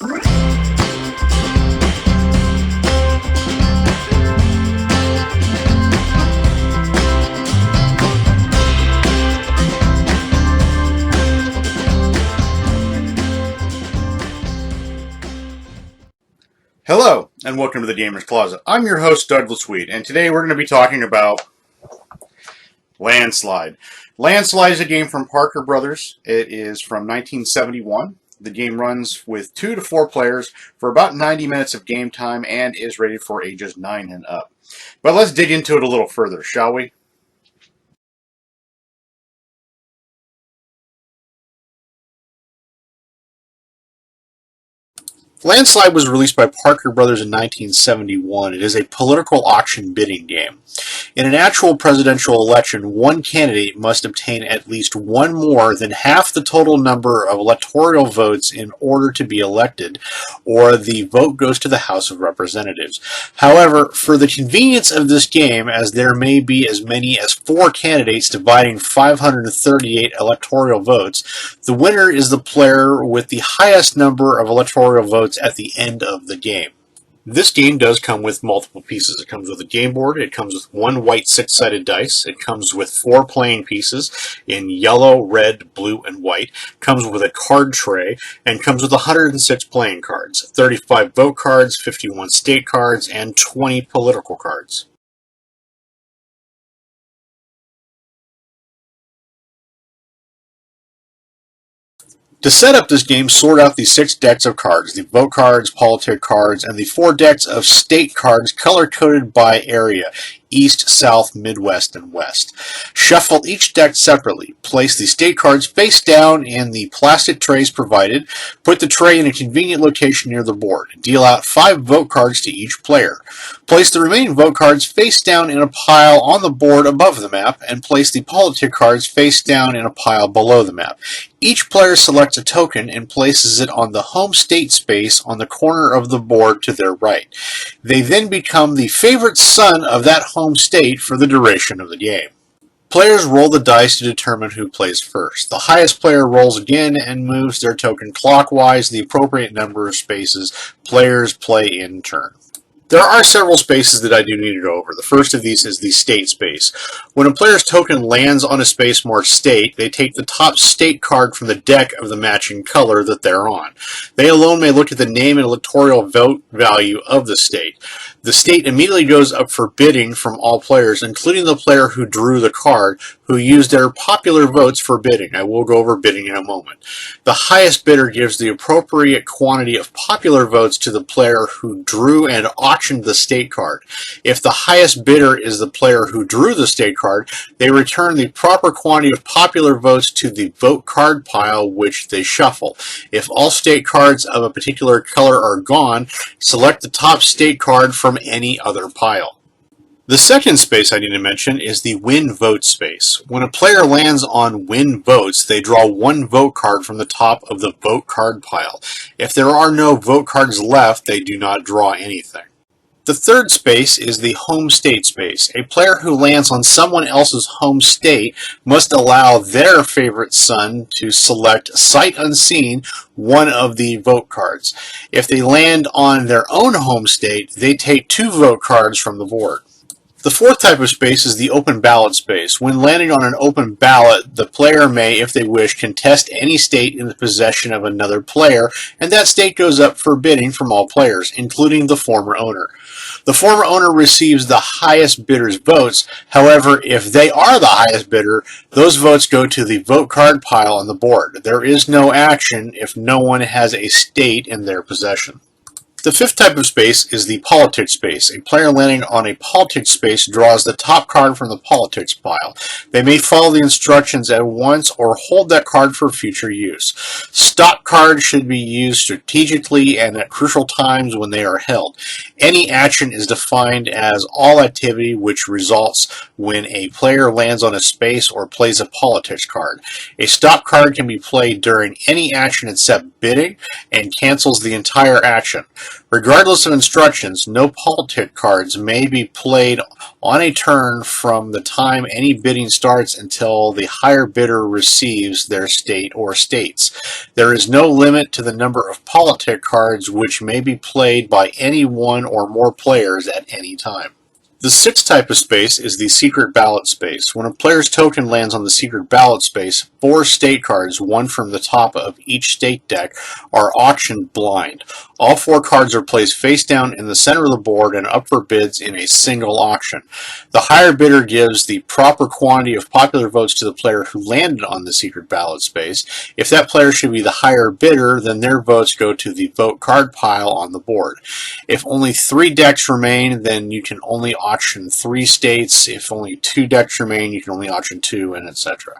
Hello, and welcome to the Gamer's Closet. I'm your host, Douglas Weed, and today we're going to be talking about Landslide. Landslide is a game from Parker Brothers. It is from 1971. The game runs with 2 to 4 players for about 90 minutes of game time and is rated for ages 9 and up. But let's dig into it a little further, shall we? Landslide was released by Parker Brothers in 1971. It is a political auction bidding game. In an actual presidential election, one candidate must obtain at least one more than half the total number of electoral votes in order to be elected, or the vote goes to the House of Representatives. However, for the convenience of this game, as there may be as many as 4 candidates dividing 538 electoral votes, the winner is the player with the highest number of electoral votes at the end of the game. This game does come with multiple pieces. It comes with a game board, it comes with 1 white 6-sided dice, it comes with 4 playing pieces in yellow, red, blue, and white, comes with a card tray, and comes with 106 playing cards, 35 vote cards, 51 state cards, and 20 political cards. To set up this game, sort out the 6 decks of cards, the vote cards, politic cards, and the 4 decks of state cards color-coded by area, East, South, Midwest, and West. Shuffle each deck separately. Place the state cards face down in the plastic trays provided. Put the tray in a convenient location near the board. Deal out 5 vote cards to each player. Place the remaining vote cards face down in a pile on the board above the map, and place the politic cards face down in a pile below the map. Each player selects a token and places it on the home state space on the corner of the board to their right. They then become the favorite son of that home state for the duration of the game. Players roll the dice to determine who plays first. The highest player rolls again and moves their token clockwise the appropriate number of spaces players play in turn. There are several spaces that I do need to go over. The first of these is the state space. When a player's token lands on a space marked state, they take the top state card from the deck of the matching color that they're on. They alone may look at the name and electoral vote value of the state. The state immediately goes up for bidding from all players, including the player who drew the card, who used their popular votes for bidding. I will go over bidding in a moment. The highest bidder gives the appropriate quantity of popular votes to the player who drew and auctioned the state card. If the highest bidder is the player who drew the state card, they return the proper quantity of popular votes to the vote card pile which they shuffle. If all state cards of a particular color are gone, select the top state card from any other pile. The second space I need to mention is the win vote space. When a player lands on win votes, they draw 1 vote card from the top of the vote card pile. If there are no vote cards left, they do not draw anything. The third space is the home state space. A player who lands on someone else's home state must allow their favorite son to select sight unseen one of the vote cards. If they land on their own home state, they take 2 vote cards from the board. The fourth type of space is the open ballot space. When landing on an open ballot, the player may, if they wish, contest any state in the possession of another player, and that state goes up for bidding from all players, including the former owner. The former owner receives the highest bidder's votes. However, if they are the highest bidder, those votes go to the vote card pile on the board. There is no action if no one has a state in their possession. The fifth type of space is the politics space. A player landing on a politics space draws the top card from the politics pile. They may follow the instructions at once or hold that card for future use. Stop cards should be used strategically and at crucial times when they are held. Any action is defined as all activity which results when a player lands on a space or plays a politics card. A stop card can be played during any action except bidding and cancels the entire action. Regardless of instructions, no politic cards may be played on a turn from the time any bidding starts until the higher bidder receives their state or states. There is no limit to the number of politic cards which may be played by any one or more players at any time. The sixth type of space is the secret ballot space. When a player's token lands on the secret ballot space, 4 state cards, one from the top of each state deck, are auctioned blind. All 4 cards are placed face down in the center of the board and up for bids in a single auction. The higher bidder gives the proper quantity of popular votes to the player who landed on the secret ballot space. If that player should be the higher bidder, then their votes go to the vote card pile on the board. If only 3 decks remain, then you can only auction 3 states. If only 2 decks remain, you can only auction 2, and etc.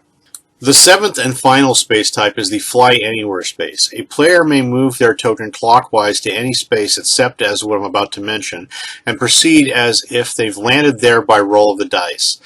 The seventh and final space type is the Fly Anywhere space. A player may move their token clockwise to any space except as what I'm about to mention, and proceed as if they've landed there by roll of the dice.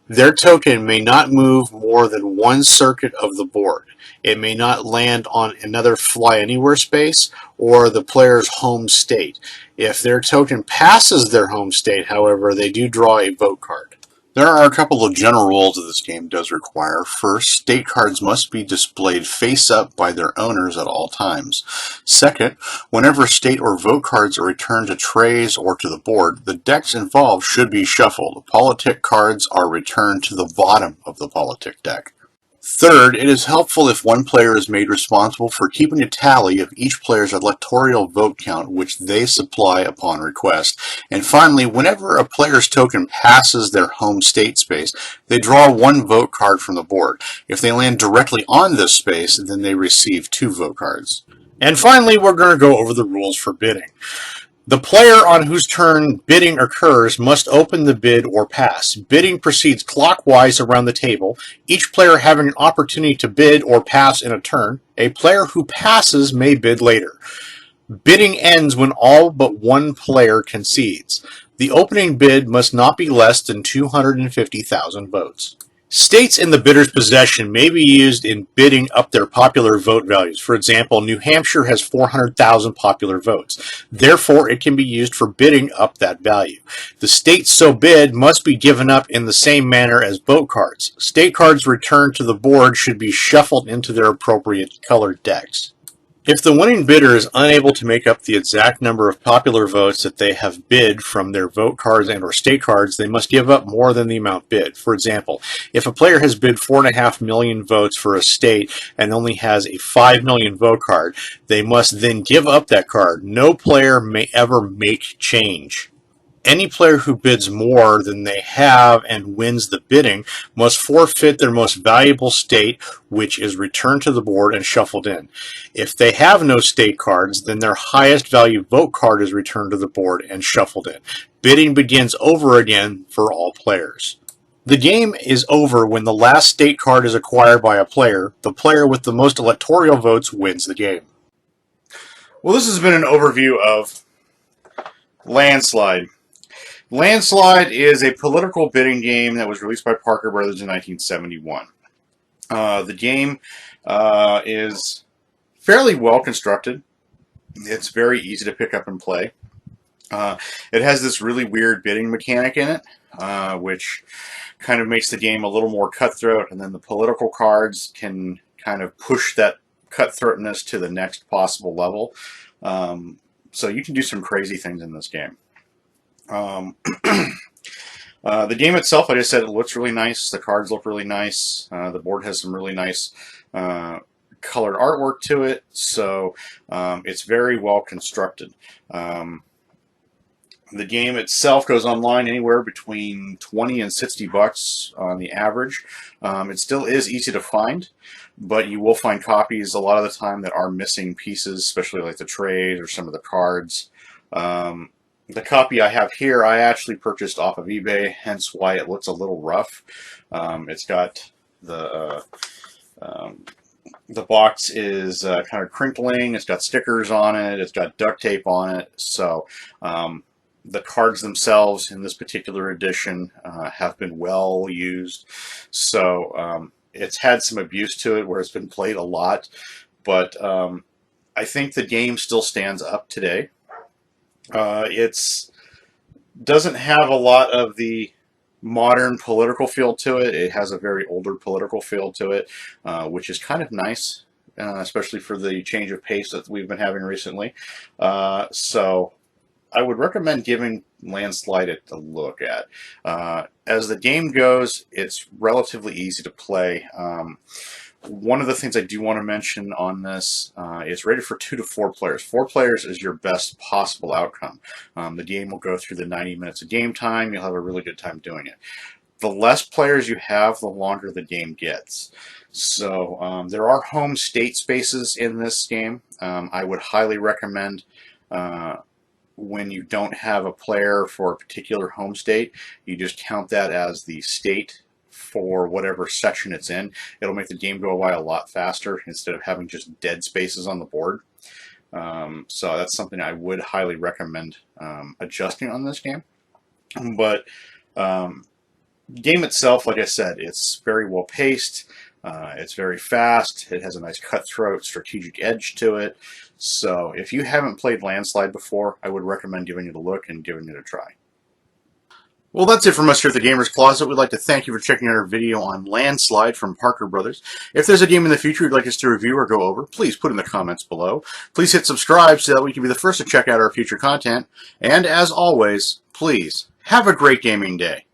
Their token may not move more than 1 circuit of the board. It may not land on another Fly Anywhere space or the player's home state. If their token passes their home state, however, they do draw a vote card. There are a couple of general rules that this game does require. First, state cards must be displayed face up by their owners at all times. Second, whenever state or vote cards are returned to trays or to the board, the decks involved should be shuffled. Politic cards are returned to the bottom of the politic deck. Third, it is helpful if one player is made responsible for keeping a tally of each player's electoral vote count, which they supply upon request. And finally, whenever a player's token passes their home state space, they draw 1 vote card from the board. If they land directly on this space, then they receive 2 vote cards. And finally, we're going to go over the rules for bidding. The player on whose turn bidding occurs must open the bid or pass. Bidding proceeds clockwise around the table, each player having an opportunity to bid or pass in a turn. A player who passes may bid later. Bidding ends when all but one player concedes. The opening bid must not be less than 250,000 votes. States in the bidder's possession may be used in bidding up their popular vote values. For example, New Hampshire has 400,000 popular votes. Therefore, it can be used for bidding up that value. The states so bid must be given up in the same manner as vote cards. State cards returned to the board should be shuffled into their appropriate colored decks. If the winning bidder is unable to make up the exact number of popular votes that they have bid from their vote cards and or state cards, they must give up more than the amount bid. For example, if a player has bid 4.5 million votes for a state and only has a 5 million vote card, they must then give up that card. No player may ever make change. Any player who bids more than they have and wins the bidding must forfeit their most valuable state, which is returned to the board and shuffled in. If they have no state cards, then their highest value vote card is returned to the board and shuffled in. Bidding begins over again for all players. The game is over when the last state card is acquired by a player. The player with the most electoral votes wins the game. Well, this has been an overview of Landslide. Landslide is a political bidding game that was released by Parker Brothers in 1971. The game is fairly well constructed. It's very easy to pick up and play. It has this really weird bidding mechanic in it, which kind of makes the game a little more cutthroat, and then the political cards can kind of push that cutthroatness to the next possible level. So you can do some crazy things in this game. The game itself, like I said, it looks really nice. The cards look really nice. The board has some really nice colored artwork to it, so it's very well constructed. The game itself goes online anywhere between 20 and 60 bucks on the average. It still is easy to find, but you will find copies a lot of the time that are missing pieces, especially like the trays or some of the cards. The copy I have here, I actually purchased off of eBay, hence why it looks a little rough. It's got the box is kind of crinkling. It's got stickers on it. It's got duct tape on it. So the cards themselves in this particular edition have been well used. So it's had some abuse to it where it's been played a lot. But I think the game still stands up today. It's doesn't have a lot of the modern political feel to it. It has a very older political feel to it, which is kind of nice, especially for the change of pace that we've been having recently. So I would recommend giving Landslide a look at. As the game goes, it's relatively easy to play. One of the things I do want to mention on this is rated for 2 to 4 players. 4 players is your best possible outcome. The game will go through the 90 minutes of game time. You'll have a really good time doing it. The less players you have, the longer the game gets. So there are home state spaces in this game. I would highly recommend when you don't have a player for a particular home state, you just count that as the state for whatever section it's in. It'll make the game go by a lot faster instead of having just dead spaces on the board. So that's something I would highly recommend adjusting on this game. But game itself, like I said, it's very well paced. It's very fast. It has a nice cutthroat, strategic edge to it. So if you haven't played Landslide before, I would recommend giving it a look and giving it a try. Well, that's it from us here at the Gamers Closet. We'd like to thank you for checking out our video on Landslide from Parker Brothers. If there's a game in the future you'd like us to review or go over, please put in the comments below. Please hit subscribe so that we can be the first to check out our future content. And as always, please have a great gaming day.